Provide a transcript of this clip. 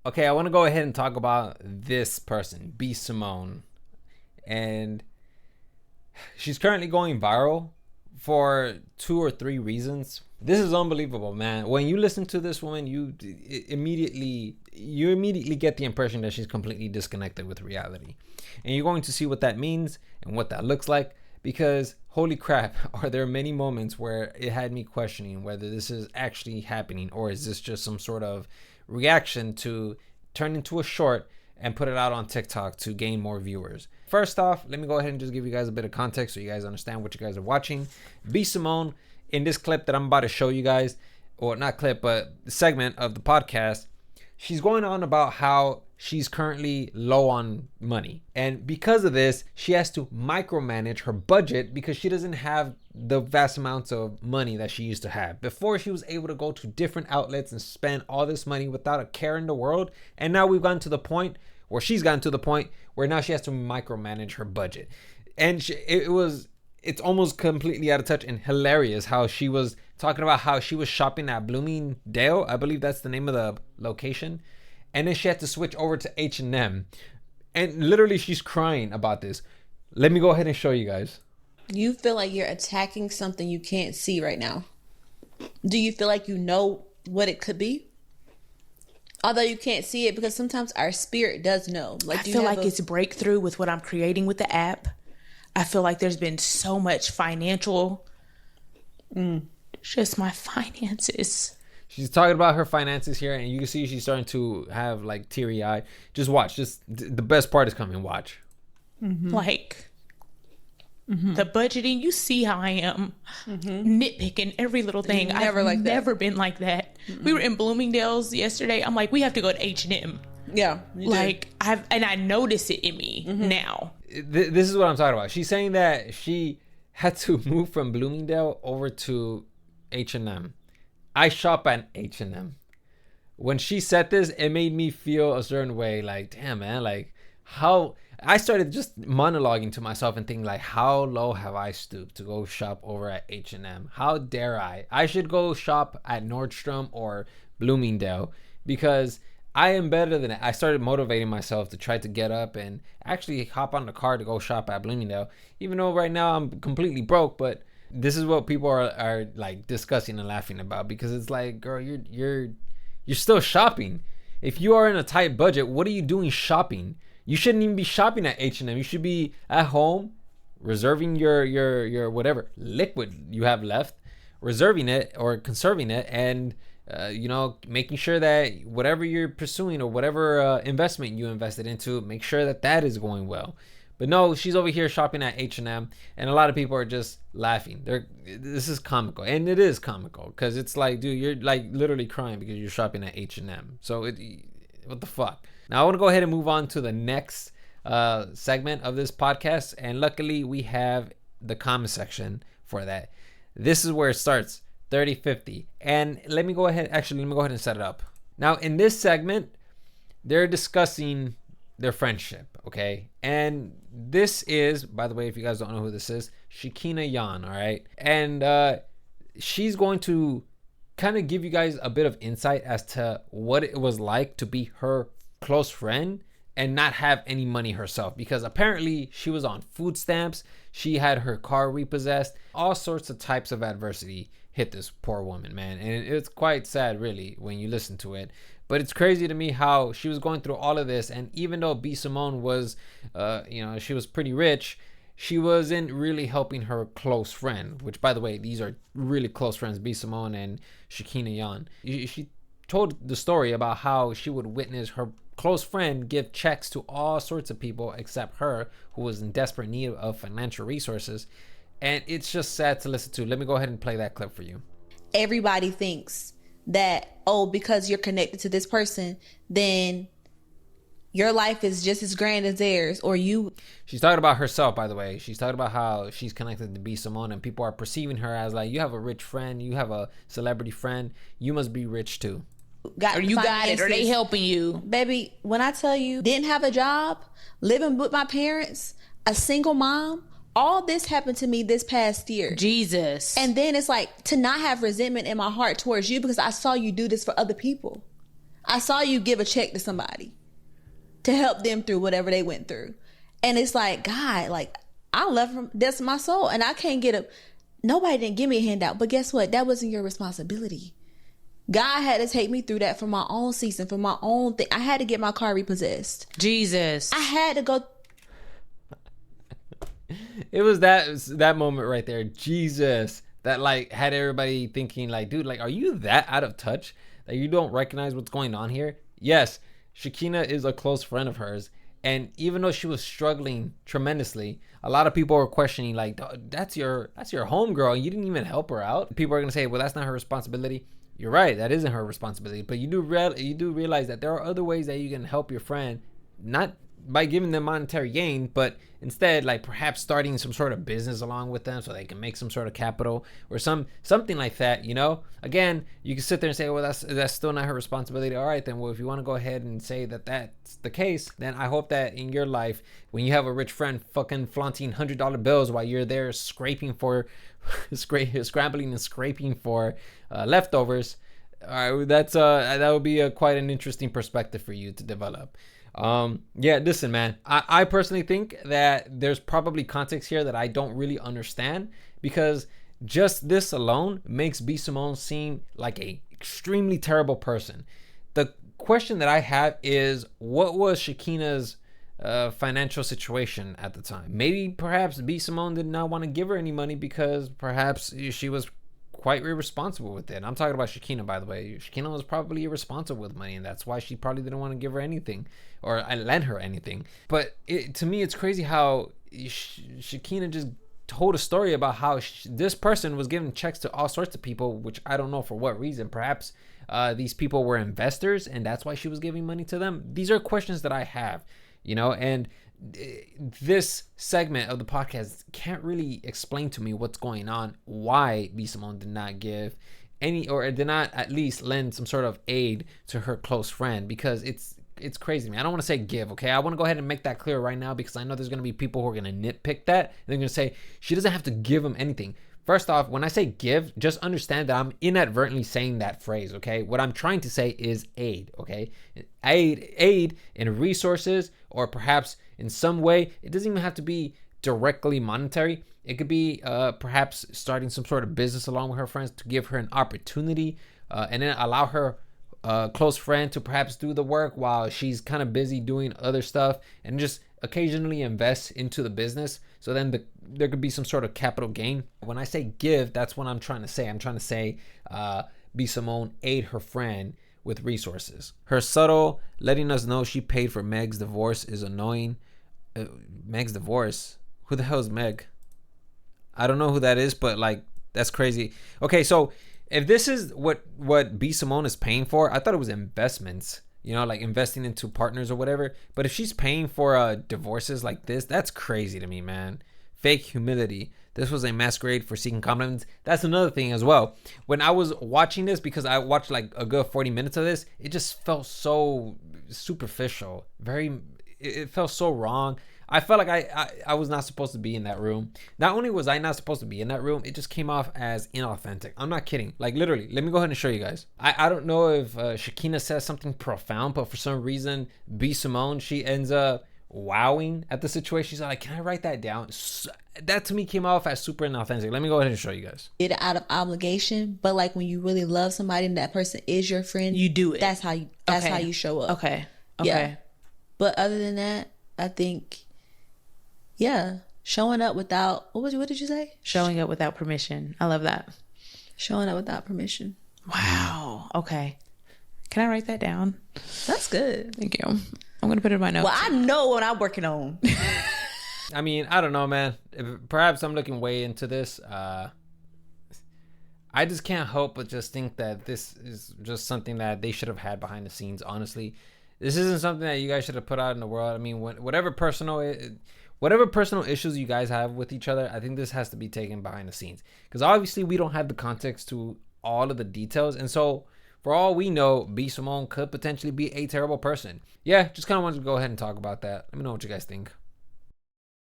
Okay, I want to go ahead and talk about this person, B. Simone. And she's currently going viral for 2 or 3 reasons. This is unbelievable, man. When you listen to this woman, you immediately get the impression that she's completely disconnected with reality. And you're going to see what that means and what that looks like, because holy crap, are there many moments where it had me questioning whether this is actually happening or is this just some sort of reaction to turn into a short and put it out on TikTok to gain more viewers. First off, let me go ahead and just give you guys a bit of context so you guys understand what you guys are watching. B. Simone, in this clip that I'm about to show you guys, or not clip, but segment of the podcast, she's going on about how she's currently low on money. And because of this, she has to micromanage her budget because she doesn't have the vast amounts of money that she used to have. Before, she was able to go to different outlets and spend all this money without a care in the world. And now we've gotten to the point, or she's gotten to the point, where now she has to micromanage her budget. And it's almost completely out of touch and hilarious how she was talking about how she was shopping at Bloomingdale. I believe that's the name of the location. And then she had to switch over to H&M. And literally she's crying about this. Let me go ahead and show you guys. You feel like you're attacking something you can't see right now. Do you feel like you know what it could be? Although you can't see it, because sometimes our spirit does know. Like, I feel like it's breakthrough with what I'm creating with the app. I feel like there's been so much financial, just my finances. She's talking about her finances here, and you can see she's starting to have like teary eye. Just watch. Just the best part is coming. Watch. The budgeting. You see how I am nitpicking every little thing. I've never been like that. We were in Bloomingdale's yesterday. I'm like, we have to go to H&M. Yeah. I notice it in me now. This is what I'm talking about. She's saying that she had to move from Bloomingdale over to H&M. I shop at H&M. When she said this, it made me feel a certain way. Like, damn, man. Like, how... I started just monologuing to myself and thinking, like, how low have I stooped to go shop over at H&M? How dare I? I should go shop at Nordstrom or Bloomingdale, because I am better than it. I started motivating myself to try to get up and actually hop on the car to go shop at Bloomingdale, even though right now I'm completely broke. But this is what people are like discussing and laughing about, because it's like, girl, you're still shopping. If you are in a tight budget, what are you doing shopping? You shouldn't even be shopping at H&M. You should be at home, reserving your whatever liquid you have left, reserving it or conserving it, and making sure that whatever you're pursuing or whatever investment you invested into, make sure that is going well. But no, she's over here shopping at H&M, and a lot of people are just laughing. This is comical, and it is comical, because it's like, dude, you're like literally crying because you're shopping at H&M. So what the fuck? Now I want to go ahead and move on to the next segment of this podcast, and luckily we have the comment section for that. This is where it starts, 30-50, and let me go ahead and set it up. Now in this segment, they're discussing their friendship, okay? And this is, by the way, if you guys don't know who this is, Shekinah Yan, all right? And she's going to kind of give you guys a bit of insight as to what it was like to be her close friend and not have any money herself, because apparently she was on food stamps, she had her car repossessed, all sorts of types of adversity hit this poor woman, man. And it's quite sad, really, when you listen to it. But it's crazy to me how she was going through all of this, and even though B. Simone was she was pretty rich, she wasn't really helping her close friend, which, by the way, these are really close friends, B. Simone and Shekinah Yan. She told the story about how she would witness her close friend give checks to all sorts of people except her, who was in desperate need of financial resources. And it's just sad to listen to. Let me go ahead and play that clip for you. Everybody thinks that, because you're connected to this person, then your life is just as grand as theirs, or you... She's talking about herself, by the way. She's talking about how she's connected to B. Simone, and people are perceiving her as like, you have a rich friend, you have a celebrity friend, you must be rich too. Or you got it, or they helping you. Baby, when I tell you, didn't have a job, living with my parents, a single mom, all this happened to me this past year. Jesus. And then it's like, to not have resentment in my heart towards you because I saw you do this for other people. I saw you give a check to somebody to help them through whatever they went through. And it's like, God, like, I love him. That's my soul. And I can't get nobody didn't give me a handout. But guess what? That wasn't your responsibility. God had to take me through that for my own season, for my own thing. I had to get my car repossessed. Jesus. I had to go. It was that moment right there, Jesus, that like had everybody thinking like, dude, like, are you that out of touch that you don't recognize what's going on here? Yes, Shekinah is a close friend of hers. And even though she was struggling tremendously, a lot of people were questioning, like, that's your homegirl, and you didn't even help her out. People are gonna say, well, that's not her responsibility. You're right, that isn't her responsibility. But you do realize that there are other ways that you can help your friend, not by giving them monetary gain, but instead, like, perhaps starting some sort of business along with them so they can make some sort of capital or something like that. You know, again, you can sit there and say, well, that's still not her responsibility. All right, then, well, if you want to go ahead and say that that's the case, then I hope that in your life, when you have a rich friend fucking flaunting $100 bills while you're there scrambling and scraping for leftovers, that would be quite an interesting perspective for you to develop. Yeah, listen, man, I personally think that there's probably context here that I don't really understand, because just this alone makes B. Simone seem like a extremely terrible person. The question that I have is, what was Shekinah's financial situation at the time? Maybe perhaps B. Simone did not want to give her any money because perhaps she was quite irresponsible with it. I'm talking about Shekinah, by the way. Shekinah was probably irresponsible with money, and that's why she probably didn't want to give her anything or lend her anything. But to me, it's crazy how Shekinah just told a story about how this person was giving checks to all sorts of people, which I don't know for what reason. Perhaps these people were investors, and that's why she was giving money to them. These are questions that I have, you know, and this segment of the podcast can't really explain to me what's going on, why B. Simone did not give any, or did not at least lend some sort of aid to her close friend, because it's crazy to me. I don't want to say give, okay? I want to go ahead and make that clear right now, because I know there's going to be people who are going to nitpick that, and they're going to say she doesn't have to give them anything. First off, when I say give, just understand that I'm inadvertently saying that phrase, okay? What I'm trying to say is aid, okay? Aid in resources, or perhaps in some way. It doesn't even have to be directly monetary. It could be perhaps starting some sort of business along with her friends to give her an opportunity, and then allow her close friend to perhaps do the work while she's kind of busy doing other stuff, and just occasionally invest into the business. So then there could be some sort of capital gain. When I say give, that's what I'm trying to say. I'm trying to say B. Simone aid her friend with resources. Her subtle letting us know she paid for Meg's divorce is annoying. Meg's divorce? Who the hell is Meg? I don't know who that is, but like, that's crazy. Okay, so if this is what B. Simone is paying for, I thought it was investments, you know, like investing into partners or whatever. But if she's paying for divorces like this, that's crazy to me, man. Fake humility. This was a masquerade for seeking compliments. That's another thing as well. When I was watching this, because I watched like a good 40 minutes of this, it just felt so superficial. It felt so wrong. I felt like I was not supposed to be in that room. Not only was I not supposed to be in that room, it just came off as inauthentic. I'm not kidding. Like, literally, let me go ahead and show you guys. I don't know if Shekinah says something profound, but for some reason, B. Simone, she ends up wowing at the situation. She's like, can I write that down? That to me came off as super inauthentic. Let me go ahead and show you guys. It out of obligation, but like when you really love somebody and that person is your friend, you do it. That's how you show up. Okay. Yeah. But other than that, I think, yeah, showing up without, what did you say? Showing up without permission. I love that. Showing up without permission. Wow. Okay. Can I write that down? That's good. Thank you. I'm going to put it in my notes. Well, I know what I'm working on. I mean, I don't know, man. Perhaps I'm looking way into this. I just can't help but just think that this is just something that they should have had behind the scenes, honestly. This isn't something that you guys should have put out in the world. I mean, whatever personal issues you guys have with each other, I think this has to be taken behind the scenes. Because obviously we don't have the context to all of the details. And so for all we know, B. Simone could potentially be a terrible person. Yeah, just kind of wanted to go ahead and talk about that. Let me know what you guys think.